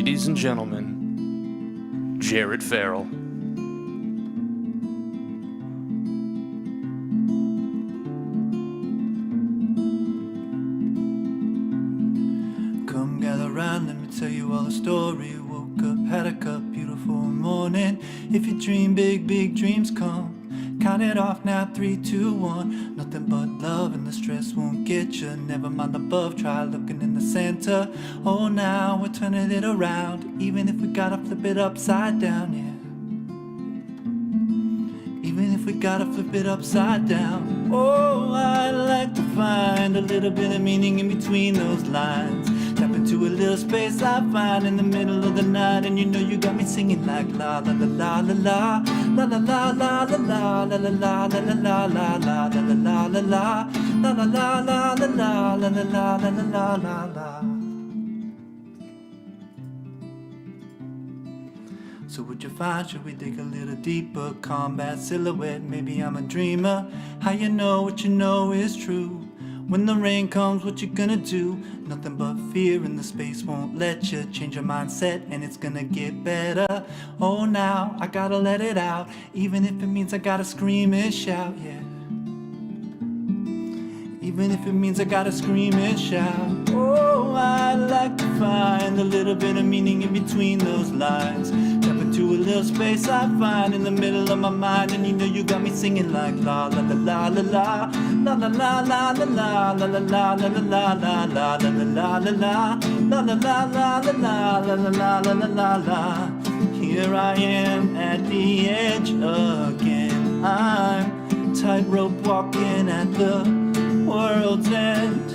Ladies and gentlemen, Jared Farrell. Come gather round, let me tell you all a story. Woke up, had a cup, beautiful morning. If you dream big, big dreams come. Count it off now, 3, 2, 1. Nothing but love and the stress won't get you. Never mind above, try looking in the center. Oh, now we're turning it around. Even if we gotta flip it upside down, yeah. Even if we gotta flip it upside down. Oh, I'd like to find a little bit of meaning in between those lines. Tap into a little space I find in the middle of the night. And you know you got me singing like la la la la la la. La la la la la la la la la la la la la la la la la la. La la la la la la la la la la la la la. So would you find, should we dig a little deeper? Combat silhouette, maybe I'm a dreamer. How you know what you know is true? When the rain comes, what you gonna do? Nothing but fear and the space won't let you change your mindset and it's gonna get better. Oh, now I gotta let it out, even if it means I gotta scream and shout, yeah. Even if it means I gotta scream and shout. Oh, I'd like to find a little bit of meaning in between those lines. Tap into a little space I find in the middle of my mind. And you know you got me singing like la la la la la la. La la la la la la la la la la la la la la la la la la. La la la la la la la la la la la la. Here I am at the edge again. I'm tightrope walking at the world's end.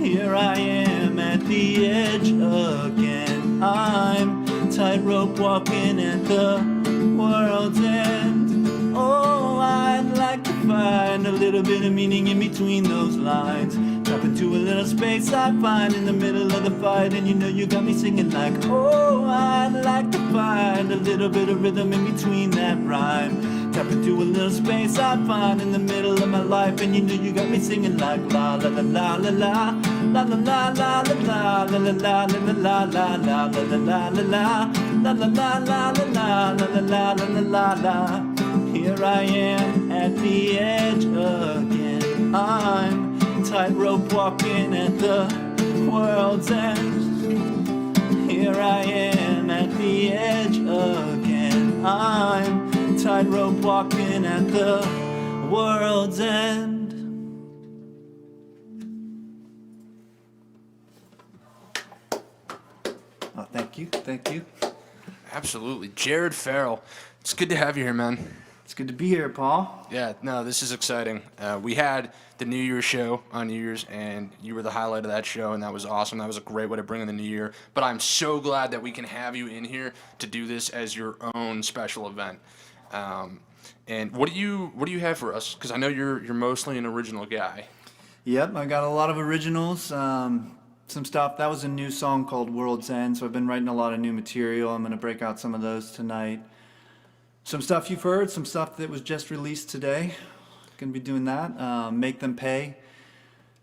Here I am at the edge again. I'm tightrope walking at the world's end. Oh, I'd like to find a little bit of meaning in between those lines. Drop into a little space I find in the middle of the fight. And you know you got me singing like, oh, I'd like to find a little bit of rhythm in between that rhyme. Tap into a little space I find in the middle of my life. And you know you got me singing like la la la la la la. La la la la la la la la la la la la la la la la la la. La la la la la la la la la la la. Here I am at the edge again. I'm tightrope walking at the world's end. Here I am at the edge again. I'm tightrope walking at the world's end. Oh, thank you, thank you. Absolutely. Jared Farrell. It's good to have you here, man. It's good to be here, Paul. Yeah, no, this is exciting. We had the New Year's show on New Year's, and you were the highlight of that show, and that was awesome. That was a great way to bring in the new year. But I'm so glad that we can have you in here to do this as your own special event. And what do you have for us? Because I know you're mostly an original guy. Yep, I got a lot of originals. Some stuff. That was a new song called World's End, so I've been writing a lot of new material. I'm going to break out some of those tonight. Some stuff you've heard, some stuff that was just released today. Going to be doing that. Make Them Pay,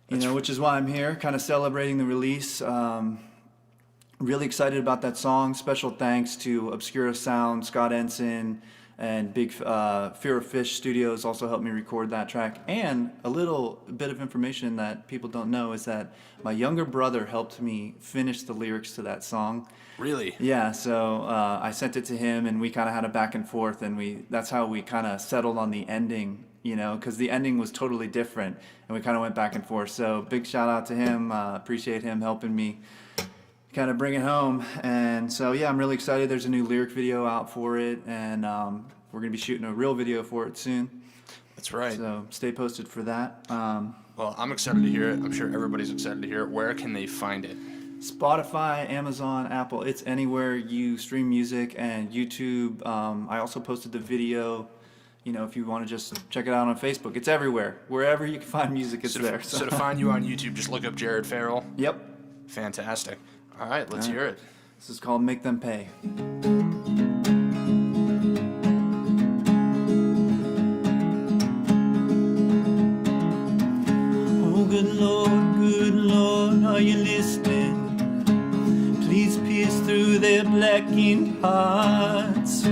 which is why I'm here, kind of celebrating the release. Really excited about that song. Special thanks to Obscura Sound, Scott Ensign, and Big Fear of Fish Studios also helped me record that track. And a little bit of information that people don't know is that my younger brother helped me finish the lyrics to that song. Really? Yeah, so I sent it to him and we kind of had a back and forth, and that's how we kind of settled on the ending, because the ending was totally different and we kind of went back and forth. So big shout out to him. Appreciate him helping me kind of bring it home. And so yeah, I'm really excited. There's a new lyric video out for it, and we're gonna be shooting a real video for it soon. That's right. So stay posted for that. Well, I'm excited to hear it. I'm sure everybody's excited to hear it. Where can they find it? Spotify, Amazon, Apple, it's anywhere you stream music, and YouTube. I also posted the video. If you want to just check it out on Facebook, it's everywhere. Wherever you can find music, it's there. So to find you on YouTube, just look up Jared Farrell. Yep. Fantastic. All right, let's hear it. This is called Make Them Pay. Oh, good Lord, are you listening? Please pierce the their blackened hearts.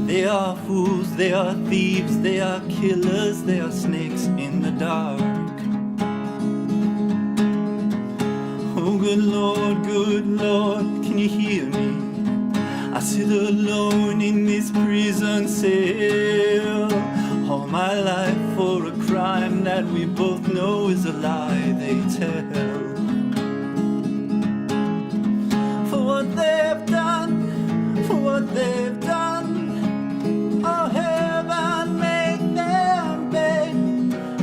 They are fools, they are thieves, they are killers, they are snakes in the dark. Oh, good Lord, can you hear me? I sit alone in this prison cell, all my life for a crime that we both know is a lie they tell. For what they've done, for what they've done, oh heaven make them pay.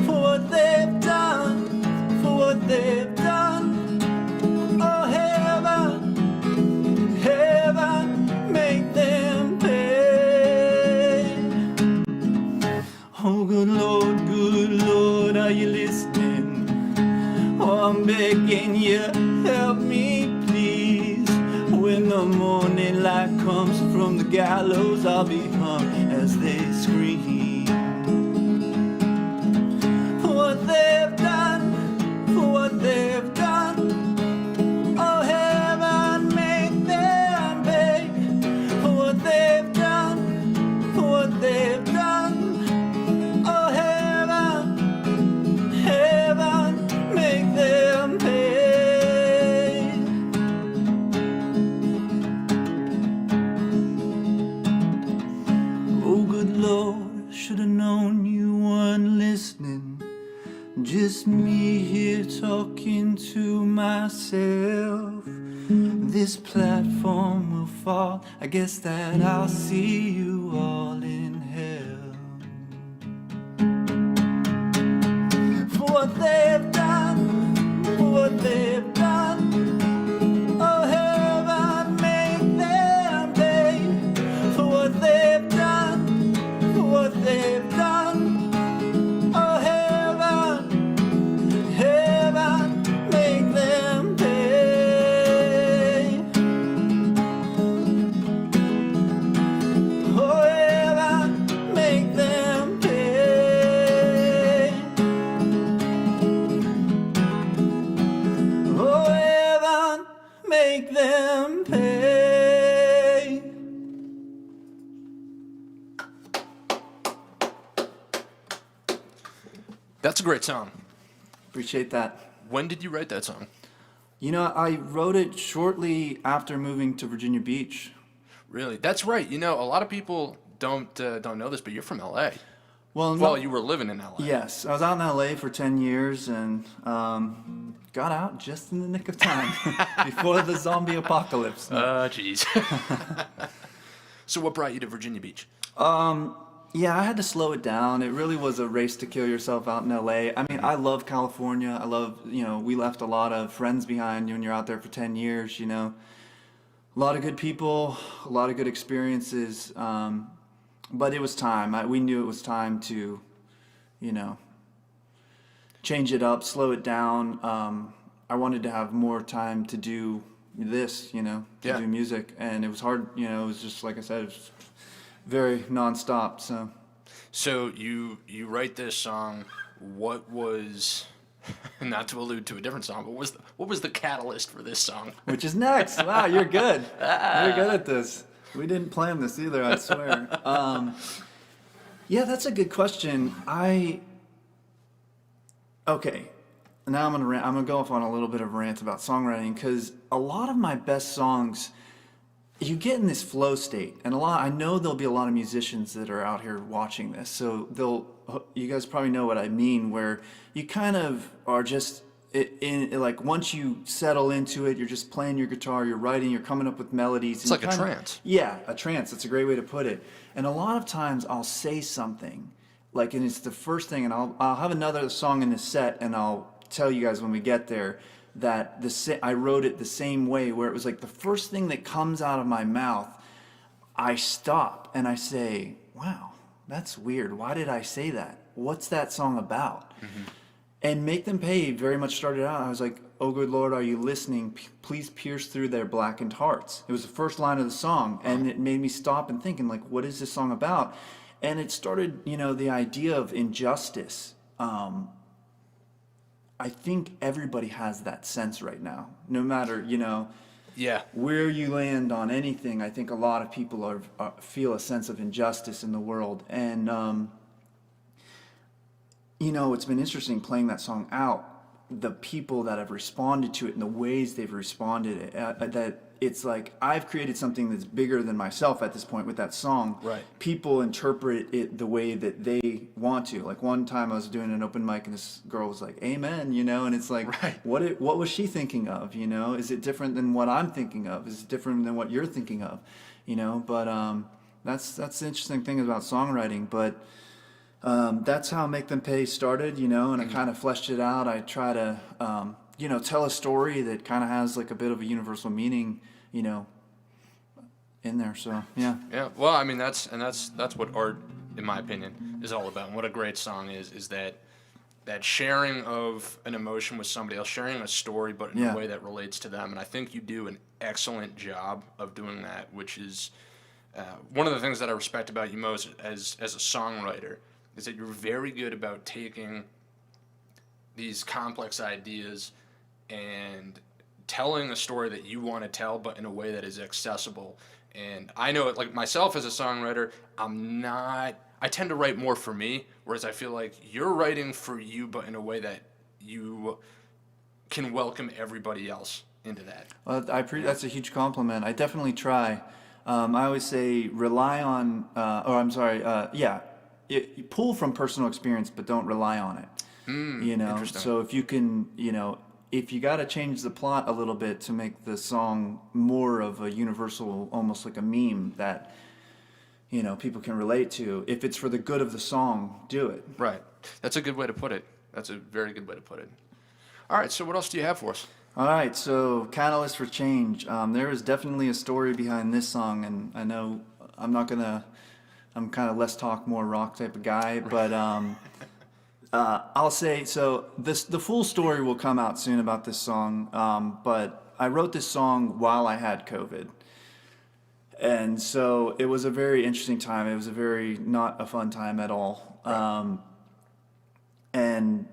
For what they've done, for what they've done, oh heaven, heaven make them pay. Oh good Lord, are you listening? Oh, I'm begging you, help me please. When the morning light comes from the gallows, I'll be hung as they scream. For what they've done, for what they've done, oh heaven make them pay. For what they've done, for what they've done, oh heaven, heaven make them pay. Oh good Lord, should've known you weren't listening. Just me here talking to myself. This platform will fall, I guess that I'll see you all in hell. For what they've done, for what they've done, oh heaven make them pay. For what they've done, for what they've done, oh heaven, heaven make them pay. Oh heaven make them pay. Oh heaven make them pay. That's a great song. Appreciate that. When did you write that song? You know, I wrote it shortly after moving to Virginia Beach. Really? That's right. You know, a lot of people don't know this, but you're from LA. Well, Well, you were living in LA. yes, I was out in LA for 10 years and got out just in the nick of time before the zombie apocalypse. Jeez. So what brought you to Virginia Beach? Yeah, I had to slow it down. It really was a race to kill yourself out in LA. I mean, I love California. I love, we left a lot of friends behind when you're out there for 10 years, A lot of good people, a lot of good experiences. But it was time. We knew it was time to, change it up, slow it down. I wanted to have more time to do this, to Yeah. do music. And it was hard, it was just, like I said, it was very nonstop. So you write this song. What was, not to allude to a different song, but what was the catalyst for this song? Which is next. Wow, you're good. You're good at this. We didn't plan this either, I swear. Yeah, that's a good question. Okay, now I'm gonna rant. I'm gonna go off on a little bit of a rant about songwriting because a lot of my best songs, you get in this flow state, and I know there'll be a lot of musicians that are out here watching this, so you guys probably know what I mean, where you kind of are just like once you settle into it, you're just playing your guitar, you're writing, you're coming up with melodies. It's like a trance. Yeah, a trance. That's a great way to put it. And a lot of times I'll say something, and it's the first thing, and I'll have another song in the set, and I'll tell you guys when we get there that I wrote it the same way, where it was like the first thing that comes out of my mouth, I stop and I say, wow, that's weird. Why did I say that? What's that song about? Mm-hmm. And Make Them Pay very much started out, I was like, oh good Lord, are you listening? Please pierce through their blackened hearts. It was the first line of the song, and it made me stop and think, like, what is this song about? And it started, the idea of injustice. I think everybody has that sense right now. No matter, Yeah. Where you land on anything, I think a lot of people feel a sense of injustice in the world. And, you know, it's been interesting playing that song out. The people that have responded to it and the ways they've responded, that it's like I've created something that's bigger than myself at this point with that song. Right. People interpret it the way that they want to. Like one time I was doing an open mic and this girl was like, "Amen," you know, and it's like, right. What was she thinking of? You know, is it different than what I'm thinking of? Is it different than what you're thinking of? You know, but that's the interesting thing about songwriting. But that's how Make Them Pay started, you know, and I kind of fleshed it out. I try to, you know, tell a story that kind of has like a bit of a universal meaning, you know, in there. So, yeah. Yeah. Well, I mean, that's what art, in my opinion, is all about. And what a great song is that sharing of an emotion with somebody else, sharing a story, but in a way that relates to them. And I think you do an excellent job of doing that, which is one of the things that I respect about you most as a songwriter. Is that you're very good about taking these complex ideas and telling a story that you want to tell, but in a way that is accessible. And I know it, like myself as a songwriter, I tend to write more for me, whereas I feel like you're writing for you, but in a way that you can welcome everybody else into that. Well, that's a huge compliment. I definitely try. I always say rely on, you pull from personal experience, but don't rely on it. You know, so if you can, you know, if you got to change the plot a little bit to make the song more of a universal, almost like a meme that, you know, people can relate to. If it's for the good of the song, do it. Right. That's a good way to put it. That's a very good way to put it. All right. So what else do you have for us? All right. So Catalyst for Change. There is definitely a story behind this song, and I know I'm kind of less talk, more rock type of guy, but I'll say, so the full story will come out soon about this song, but I wrote this song while I had COVID. And so it was a very interesting time. It was not a fun time at all. Right. And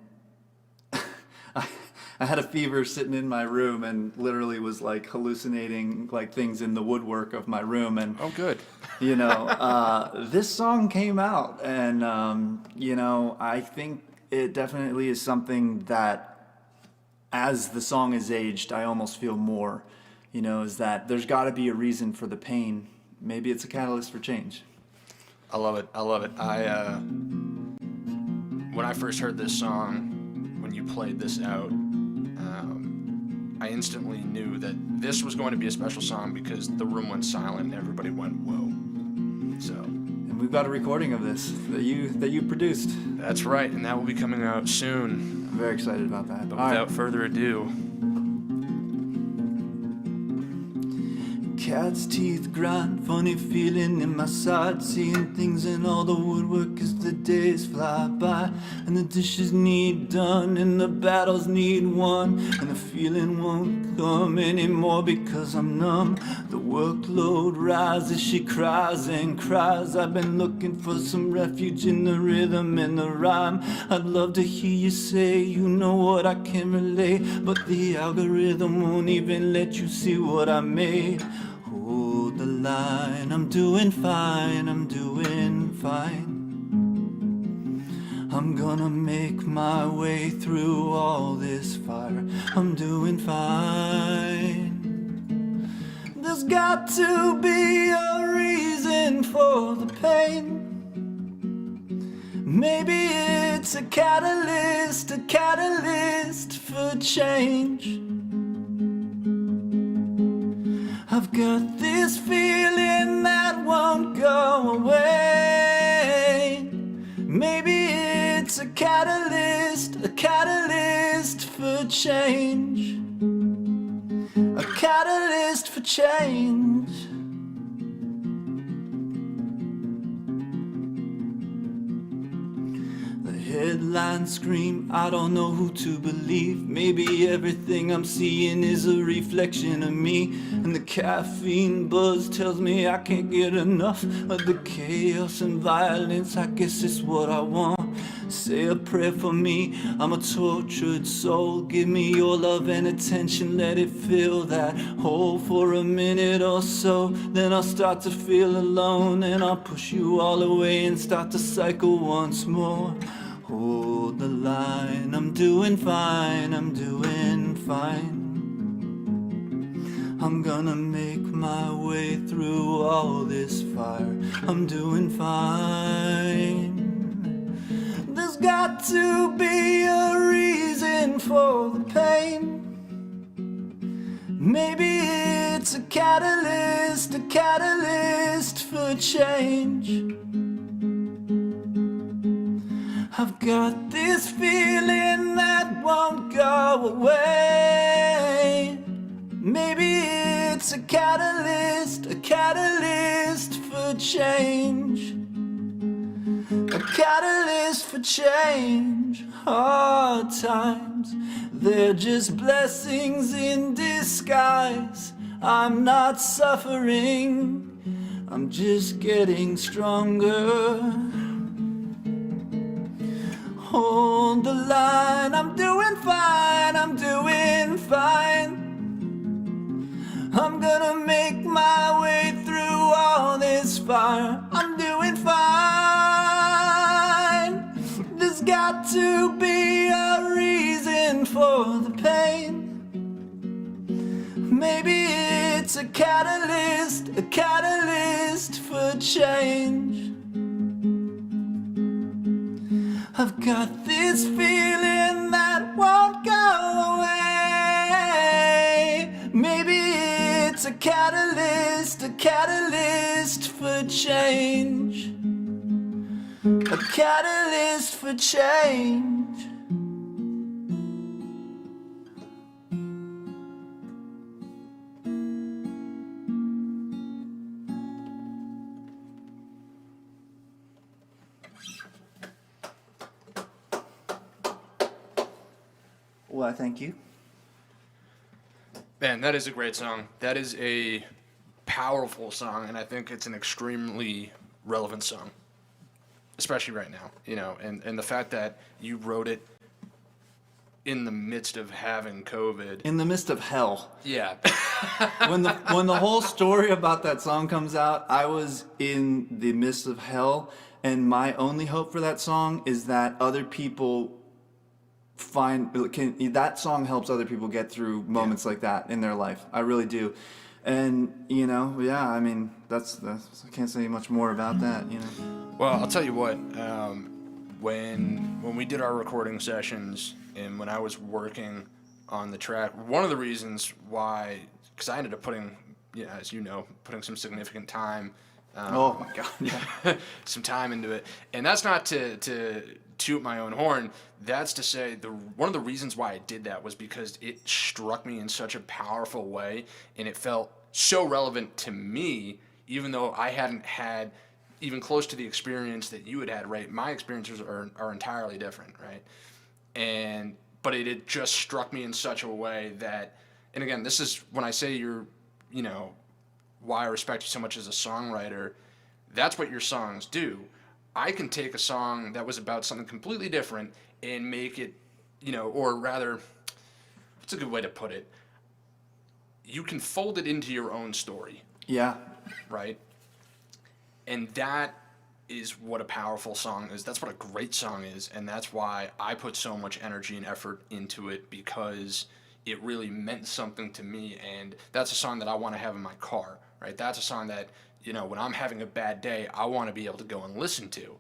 I had a fever sitting in my room and literally was like hallucinating like things in the woodwork of my room. And oh, good. You know, this song came out, and you know, I think it definitely is something that, as the song is aged, I almost feel more. You know, is that there's got to be a reason for the pain. Maybe it's a catalyst for change. I love it. I love it. When I first heard this song, when you played this out, I instantly knew that this was going to be a special song because the room went silent and everybody went, whoa. So. And we've got a recording of this that you produced. That's right, and that will be coming out soon. I'm very excited about that. But without further ado. Cat's teeth grind, funny feeling in my side, seeing things in all the woodwork as the days fly by, and the dishes need done and the battles need won, and the feeling won't come anymore because I'm numb. The workload rises, she cries and cries. I've been looking for some refuge in the rhythm and the rhyme. I'd love to hear you say, you know what, I can relate, but the algorithm won't even let you see what I made. Hold the line, I'm doing fine, I'm doing fine. I'm gonna make my way through all this fire. I'm doing fine. There's got to be a reason for the pain. Maybe it's a catalyst for change. I've got this feeling that won't go away. Maybe it's a catalyst for change. A catalyst for change. Headlines scream, I don't know who to believe. Maybe everything I'm seeing is a reflection of me. And the caffeine buzz tells me I can't get enough of the chaos and violence. I guess it's what I want. Say a prayer for me, I'm a tortured soul. Give me your love and attention, let it fill that hole for a minute or so. Then I'll start to feel alone, and I'll push you all away and start to cycle once more. Hold the line, I'm doing fine, I'm doing fine. I'm gonna make my way through all this fire. I'm doing fine. There's got to be a reason for the pain. Maybe it's a catalyst for change. I've got this feeling that won't go away. Maybe it's a catalyst for change. A catalyst for change. Hard times, they're just blessings in disguise. I'm not suffering, I'm just getting stronger. Hold the line, I'm doing fine, I'm doing fine. I'm gonna make my way through all this fire. I'm doing fine. There's got to be a reason for the pain. Maybe it's a catalyst for change. I've got this feeling that won't go away. Maybe it's a catalyst for change. A catalyst for change. Well, thank you. Man, that is a great song. That is a powerful song, and I think it's an extremely relevant song, especially right now, you know, and the fact that you wrote it in the midst of having COVID. In the midst of hell. Yeah. When the whole story about that song comes out, I was in the midst of hell, and my only hope for that song is that other people that song helps other people get through moments like that in their life. I really do. And, you know, yeah, I mean, that's I can't say much more about that, you know. Well, I'll tell you what, when we did our recording sessions and when I was working on the track, one of the reasons why, because I ended up putting, as you know, putting some significant time. Oh my God, yeah. Some time into it. And that's not to toot my own horn. That's to say one of the reasons why I did that was because it struck me in such a powerful way, and it felt so relevant to me, even though I hadn't had even close to the experience that you had, right? My experiences are entirely different, right? But it just struck me in such a way that, and again, this is when I say why I respect you so much as a songwriter, that's what your songs do. I can take a song that was about something completely different and make it, or rather, what's a good way to put it? You can fold it into your own story. Yeah. Right? And that is what a powerful song is. That's what a great song is. And that's why I put so much energy and effort into it, because it really meant something to me. And that's a song that I want to have in my car, right? That's a song that, when I'm having a bad day, I want to be able to go and listen to.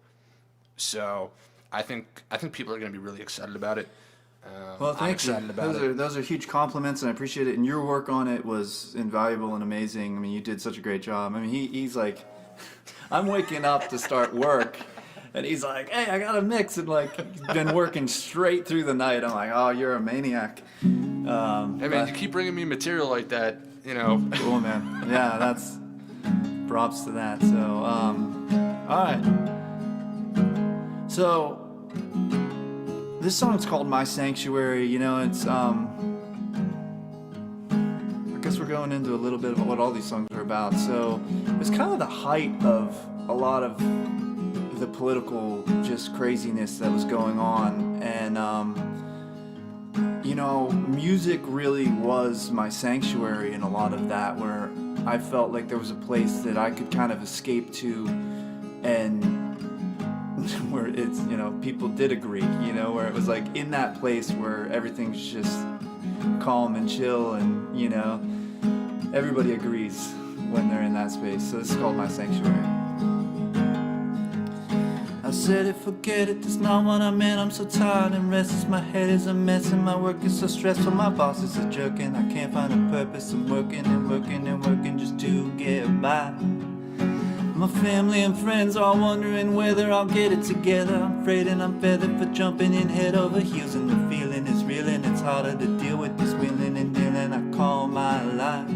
So I think people are going to be really excited about it. Well, I'm thank you. excited about it. Those are huge compliments, and I appreciate it. And your work on it was invaluable and amazing. I mean, you did such a great job. I mean, he's like, I'm waking up to start work, and he's like, hey, I got a mix, and like, he's been working straight through the night. I'm like, oh, you're a maniac. Hey, man, you keep bringing me material like that, Cool, man. Yeah, that's props to that. So, all right. So, this song's called My Sanctuary. It's, I guess we're going into a little bit of what all these songs are about. So, it's kind of the height of a lot of the political just craziness that was going on. And you know, music really was my sanctuary in a lot of that, where I felt like there was a place that I could kind of escape to, and where it's, you know, people did agree, you know, where it was like in that place where everything's just calm and chill, and, you know, everybody agrees when they're in that space. So this is called my sanctuary. I said it, forget it, that's not what I meant. I'm so tired and restless, my head is a mess, and my work is so stressful. My boss is a jerk, and I can't find a purpose. I'm working and working and working just to get by. My family and friends are wondering whether I'll get it together. I'm afraid and I'm feathered for jumping in head over heels, and the feeling is real, and it's harder to deal with this wheeling and dealing I call my life.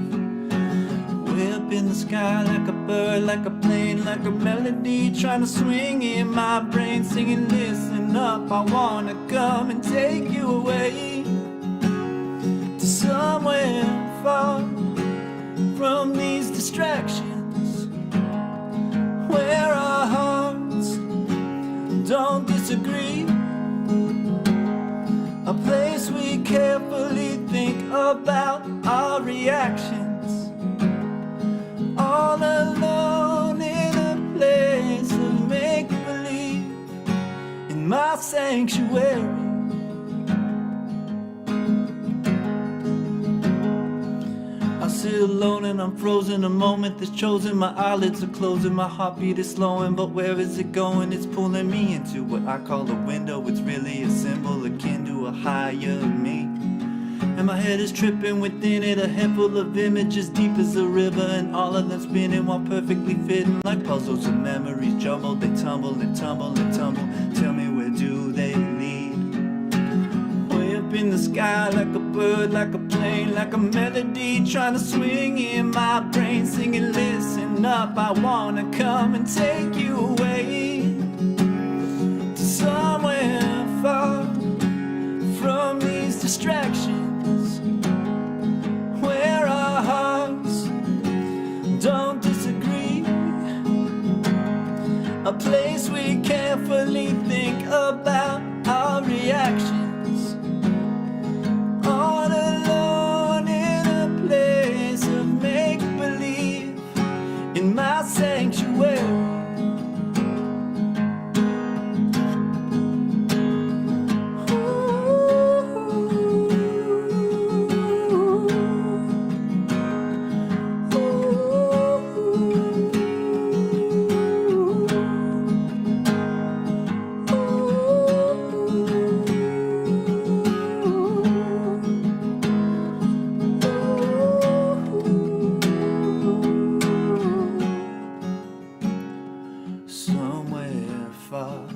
Way up in the sky like a bird, like a plane, like a melody trying to swing in my brain, singing listen up, I wanna come and take you away to somewhere far from these distractions, where our hearts don't disagree, a place we carefully think about our reactions, all alone in a place of make-believe, in my sanctuary. I sit alone and I'm frozen, a moment that's chosen. My eyelids are closing, my heartbeat is slowing, but where is it going? It's pulling me into what I call a window. It's really a symbol akin to a higher me. And my head is tripping within it, a handful of images deep as a river, and all of them spinning while perfectly fitting like puzzles of memories jumbled. They tumble and tumble and tumble. Tell me, where do they lead? Way up in the sky like a bird, like a plane, like a melody trying to swing in my brain, singing listen up, I wanna come and take you away to somewhere far from these distractions, where our hearts don't disagree, a place we carefully think about our reactions, all alone in a place of make-believe, in my sanctuary. Somewhere far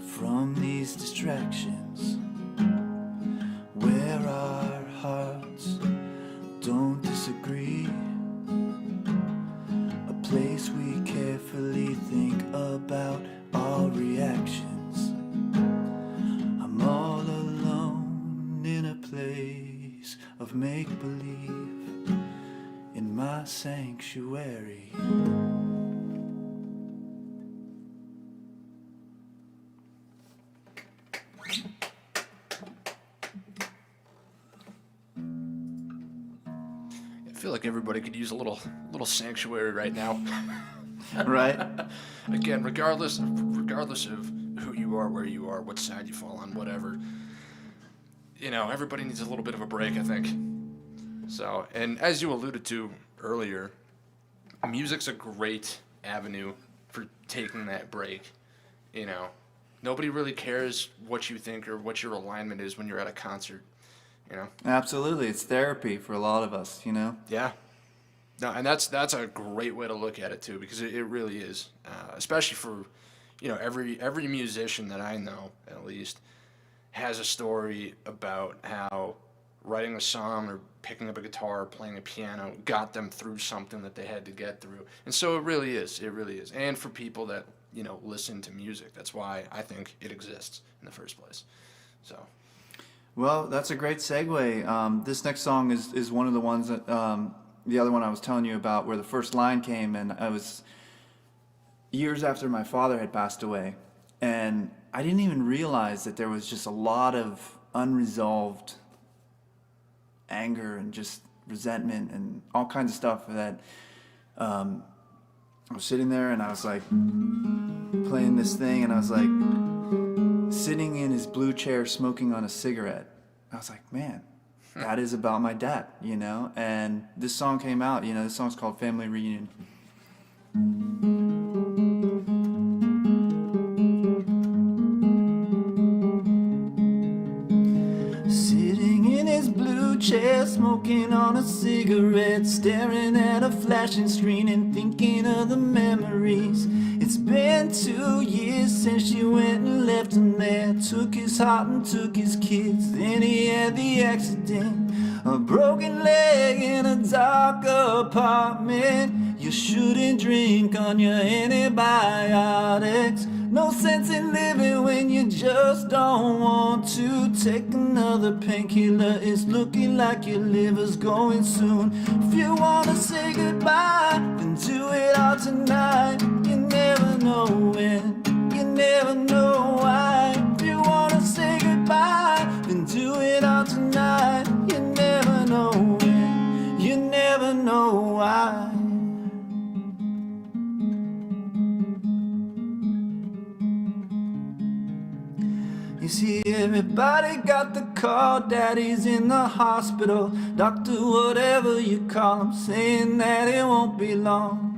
from these distractions, where our hearts don't disagree, a place we carefully think about our reactions. I'm all alone in a place of make-believe, in my sanctuary. I feel like everybody could use a little sanctuary right now. Right? Again, regardless of who you are, where you are, what side you fall on, whatever. You know, everybody needs a little bit of a break, I think. So, and as you alluded to earlier, music's a great avenue for taking that break. You know, nobody really cares what you think or what your alignment is when you're at a concert. You know? Absolutely, it's therapy for a lot of us, you know? Yeah. No, and that's a great way to look at it too, because it really is, especially for, you know, every musician that I know, at least, has a story about how writing a song or picking up a guitar or playing a piano got them through something that they had to get through. And so it really is. And for people that, you know, listen to music, that's why I think it exists in the first place. So. Well, that's a great segue. This next song is one of the ones that, the other one I was telling you about, where the first line came, and years after my father had passed away, and I didn't even realize that there was just a lot of unresolved anger and just resentment and all kinds of stuff that I was sitting there and I was like playing this thing, and I was like sitting in his blue chair smoking on a cigarette. I was like, man, that is about my dad, you know? And this song came out, you know, this song's called Family Reunion. Sitting in his blue chair, smoking on a cigarette, staring at a flashing screen and thinking of the memories. It's been 2 years since she went and left him there. Took his heart and took his kids. Then he had the accident, a broken leg in a dark apartment. You shouldn't drink on your antibiotics. No sense in living when you just don't want to. Take another painkiller, it's looking like your liver's going soon. If you wanna say goodbye, then do it all tonight. You never know when, you never know why. If you wanna say goodbye, then do it all tonight. You never know when, you never know why. You see, everybody got the call, daddy's in the hospital. Doctor, whatever you call him, saying that it won't be long.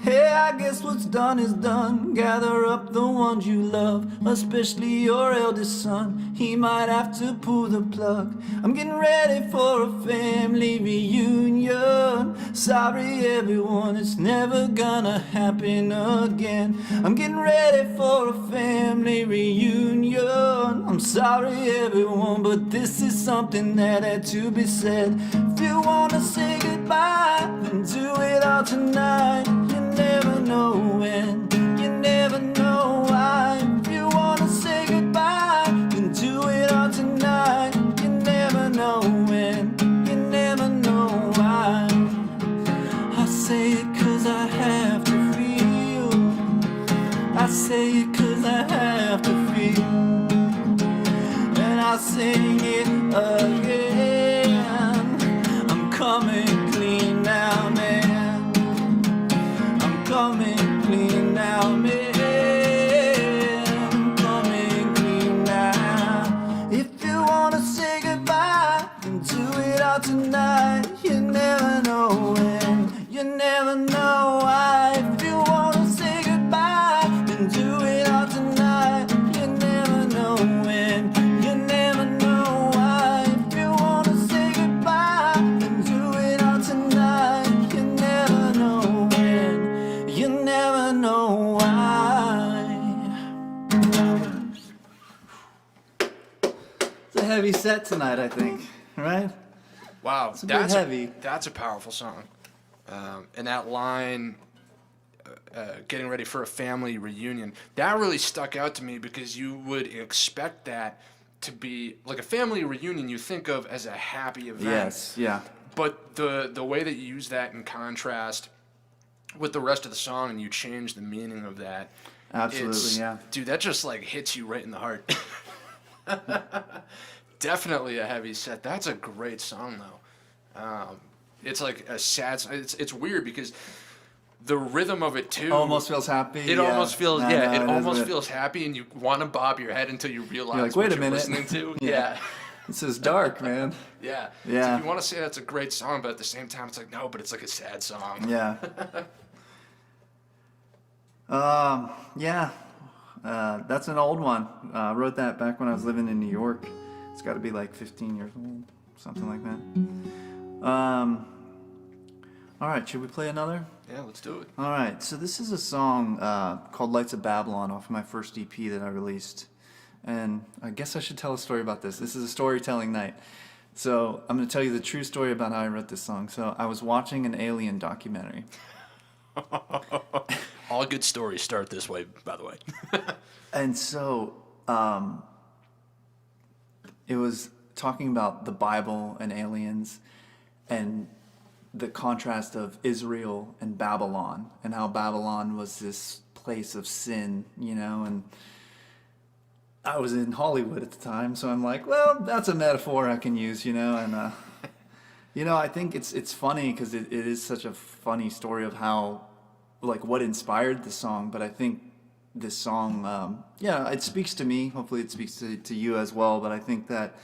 Hey, I guess what's done is done. Gather up the ones you love, especially your eldest son. He might have to pull the plug. I'm getting ready for a family reunion. Sorry everyone, it's never gonna happen again. I'm getting ready for a family reunion. I'm sorry everyone, but this is something that had to be said. If you wanna say goodbye, then do it all tonight. You never know when, you never know why. If you wanna say goodbye, then do it all tonight. You never know when, you never know why. I say it 'cause I have to feel. I say it 'cause I have to feel. And I sing it again. I'm coming clean now, man. Coming clean now, man. Coming clean now. If you wanna say goodbye, then do it all tonight. You never know when, you never know why. If you wanna say goodbye, then do it all tonight. You never know when, you never know why. If you wanna say goodbye, then do it all tonight. You never know when, you never know why. It's a heavy set tonight, I think, right? Wow, It's a bit heavy. That's a powerful song. And that line, getting ready for a family reunion, that really stuck out to me because you would expect that to be like a family reunion you think of as a happy event. Yes, yeah. But the way that you use that in contrast with the rest of the song and you change the meaning of that. Absolutely, yeah. Dude, that just like hits you right in the heart. Definitely a heavy set. That's a great song though. It's like a sad. It's weird because the rhythm of it too. Almost feels happy. It yeah. almost feels No, yeah. no, it it almost is feels happy, and you want to bob your head until you realize You're like, wait what a you're minute. listening to. Yeah. Yeah. This is dark, man. Yeah. Yeah. So you want to say that's a great song, but at the same time, it's like no, but it's like a sad song. Yeah. Yeah. That's an old one. I wrote that back when I was living in New York. It's got to be like 15 years old, something like that. All right, should we play another? Yeah, let's do it. All right, so this is a song called Lights of Babylon off of my first EP that I released. And I guess I should tell a story about this. This is a storytelling night. So I'm going to tell you the true story about how I wrote this song. So I was watching an alien documentary. All good stories start this way, by the way. And so it was talking about the Bible and aliens and the contrast of Israel and Babylon, and how Babylon was this place of sin, you know, and I was in Hollywood at the time, so I'm like, well, that's a metaphor I can use, you know, and you know, I think it's funny because it is such a funny story of how, like, what inspired the song, but I think this song, yeah, it speaks to me. Hopefully it speaks to you as well, but I think that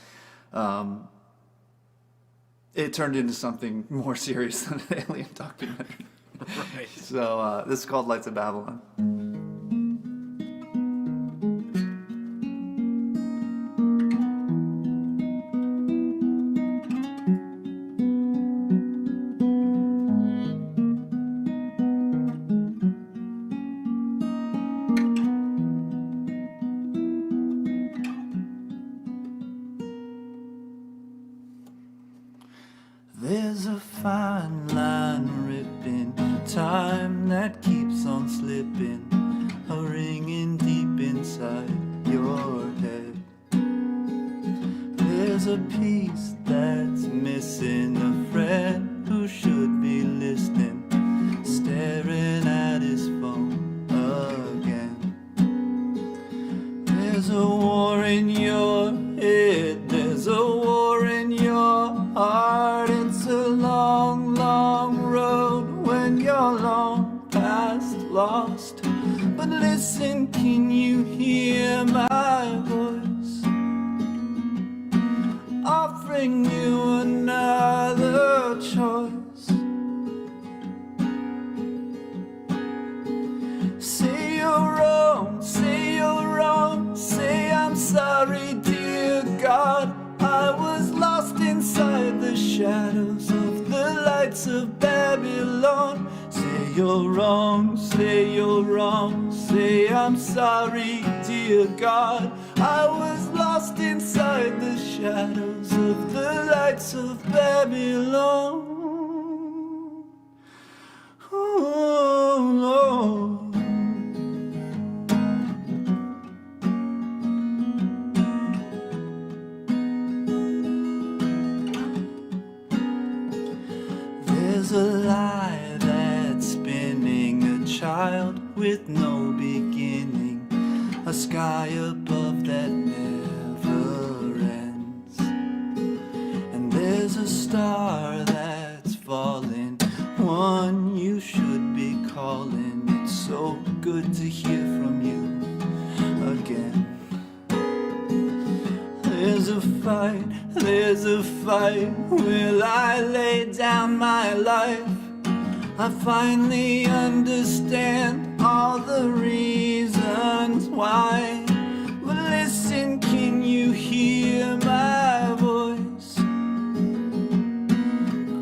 it turned into something more serious than an alien documentary. Right. So this is called Lights of Babylon. There's a fine line ripping time that keeps on slipping, a ringing deep inside your head. There's a piece that's missing, a friend who should be listening, staring at his phone again. There's a war in your head, there's a war in your heart. It's a long, long road when you're long past lost. But listen, can you hear my voice offering you another choice? Say you're wrong, say you're wrong, say I'm sorry, dear God. I was lost inside the shadows of the lights of Babylon. Say you're wrong, say you're wrong, say I'm sorry, dear God. I was lost inside the shadows of the lights of Babylon. Oh, Lord. There's a lie that's spinning, a child with no beginning, a sky above that never ends. And there's a star that's falling, one you should be calling. It's so good to hear from you again. There's a fight, will I lay down my life? I finally understand all the reasons why. But listen, can you hear my voice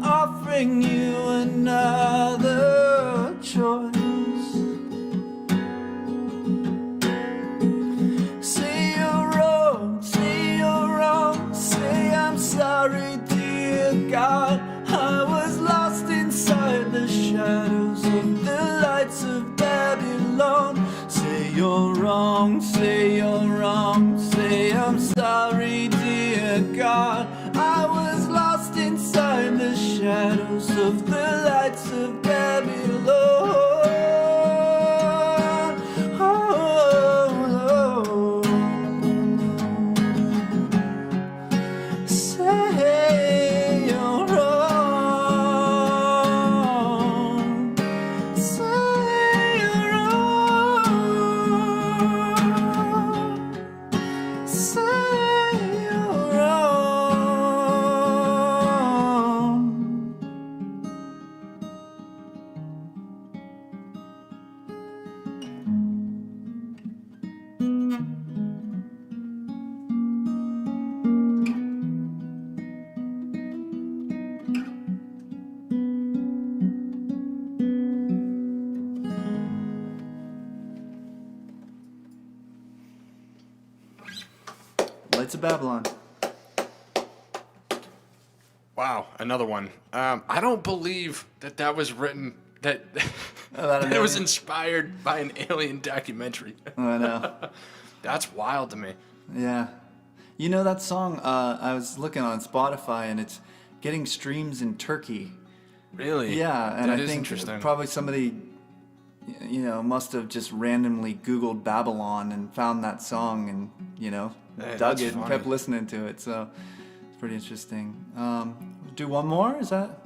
offering you another choice? Say you're wrong, say you're wrong, say I'm sorry, dear God. I was lost inside the shadows of the lights of Babylon. Say you're wrong, say you're wrong, say I'm sorry, dear God. I was lost inside the shadows of the lights of Babylon. Lights of Babylon. Wow, another one. I don't believe that was written, that it was inspired by an alien documentary. I know. That's wild to me. Yeah. You know that song, I was looking on Spotify and it's getting streams in Turkey. Really? Yeah, and that I is think interesting. probably somebody you know, must have just randomly Googled Babylon and found that song and, you know, Hey, dug that's it and funny. kept listening to it. So it's pretty interesting. Do one more? Is that?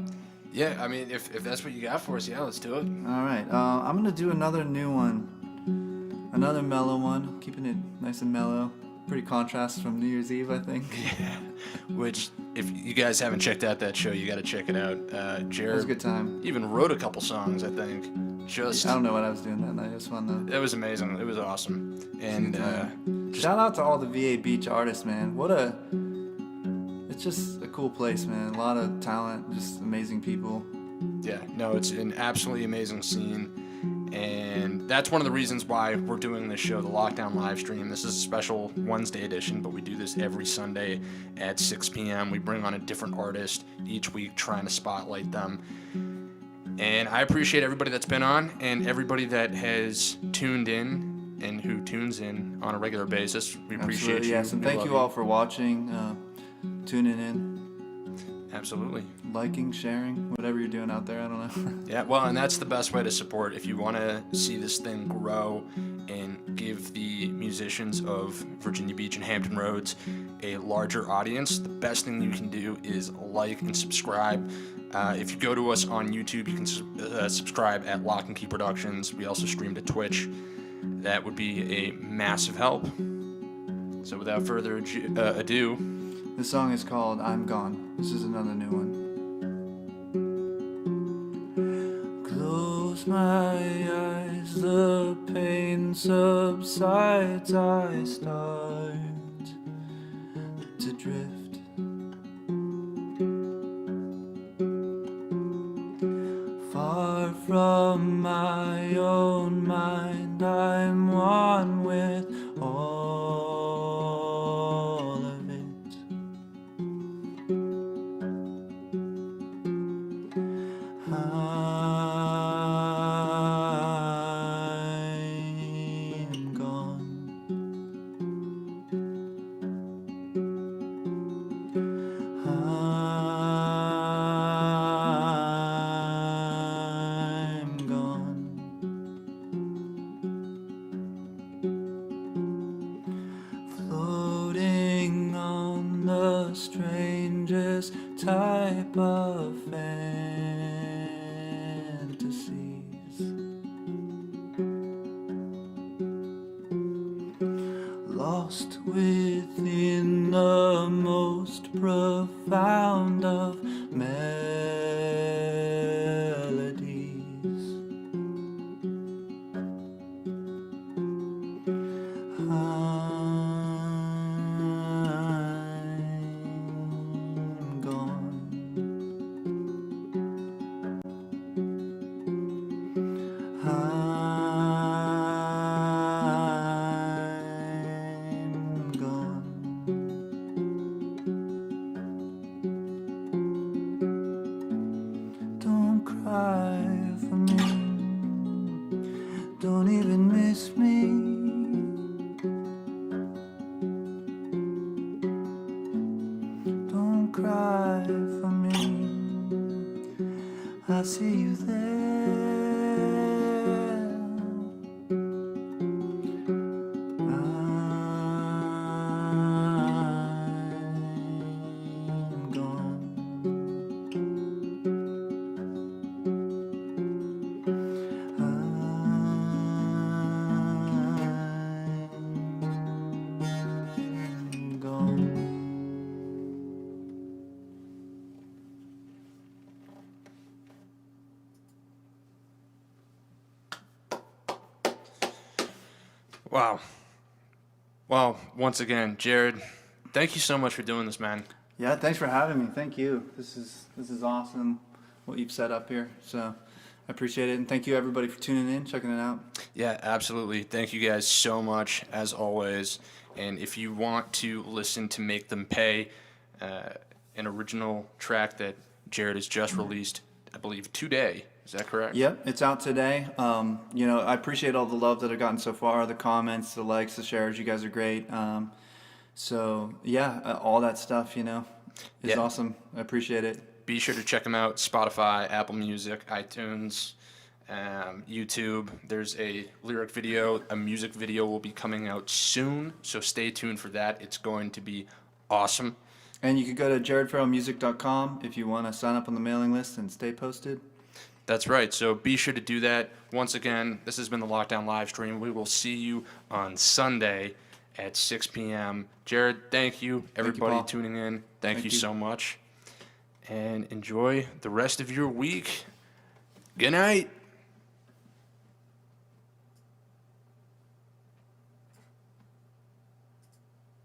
Yeah, I mean, if that's what you got for us, yeah, let's do it. All right. I'm going to do another new one. Another mellow one. Keeping it nice and mellow. Pretty contrast from New Year's Eve, I think. Yeah. Which, if you guys haven't checked out that show, you got to check it out. Jared It was a good time. even wrote a couple songs, I think. Just I don't know what I was doing that night. It was fun, though. it was amazing. It was awesome. And Shout out to all the VA Beach artists, man. It's just a cool place, man. A lot of talent, just amazing people. yeah, no, it's an absolutely amazing scene. And that's one of the reasons why we're doing this show, the Lockdown Livestream. This is a special Wednesday edition, but we do this every Sunday at 6 p.m. We bring on a different artist each week, trying to spotlight them. And I appreciate everybody that's been on and everybody that has tuned in and who tunes in on a regular basis. We appreciate Absolutely, you. yes. And We thank love you all for watching, tuning in, Absolutely. liking, sharing, whatever you're doing out there. I don't know. Yeah, well, and that's the best way to support. If you want to see this thing grow and give the musicians of Virginia Beach and Hampton Roads a larger audience, the best thing you can do is like and subscribe. If you go to us on YouTube, you can subscribe at Locke In Key Productions. We also stream to Twitch. That would be a massive help. So without further ado, This song is called I'm Gone. This is another new one. Close my eyes, the pain subsides, I start to drift. Far from my own mind, I'm one with all of it. I'm gone. I'm gone. Floating on the strangest type of fantasies. Lost within the most profound of melodies. I'm gone. I'm gone. Don't cry for me. Don't even miss me. Don't cry for me. I see you there. I'm gone. I'm gone. wow. Well, once again, Jared, thank you so much for doing this, man. Yeah, thanks for having me. Thank you. This is awesome what you've set up here. So I appreciate it, and thank you everybody for tuning in, checking it out. Yeah, absolutely. Thank you guys so much, as always. And if you want to listen to Make Them Pay, an original track that Jared has just released, I believe, today. Is that correct? Yep, it's out today. You know, I appreciate all the love that I've gotten so far, the comments, the likes, the shares. You guys are great. So yeah, all that stuff, you know, is Yeah. awesome. I appreciate it. Be sure to check them out. Spotify, Apple Music, iTunes, YouTube. There's a lyric video, a music video will be coming out soon, so stay tuned for that. It's going to be awesome. And you can go to jaredfarrellmusic.com if you want to sign up on the mailing list and stay posted. That's right. So be sure to do that. Once again, this has been the Lockdown Livestream. We will see you on Sunday at 6 p.m. Jared, thank you. Everybody Paul. tuning in, thank you you. so much. And enjoy the rest of your week. Good night.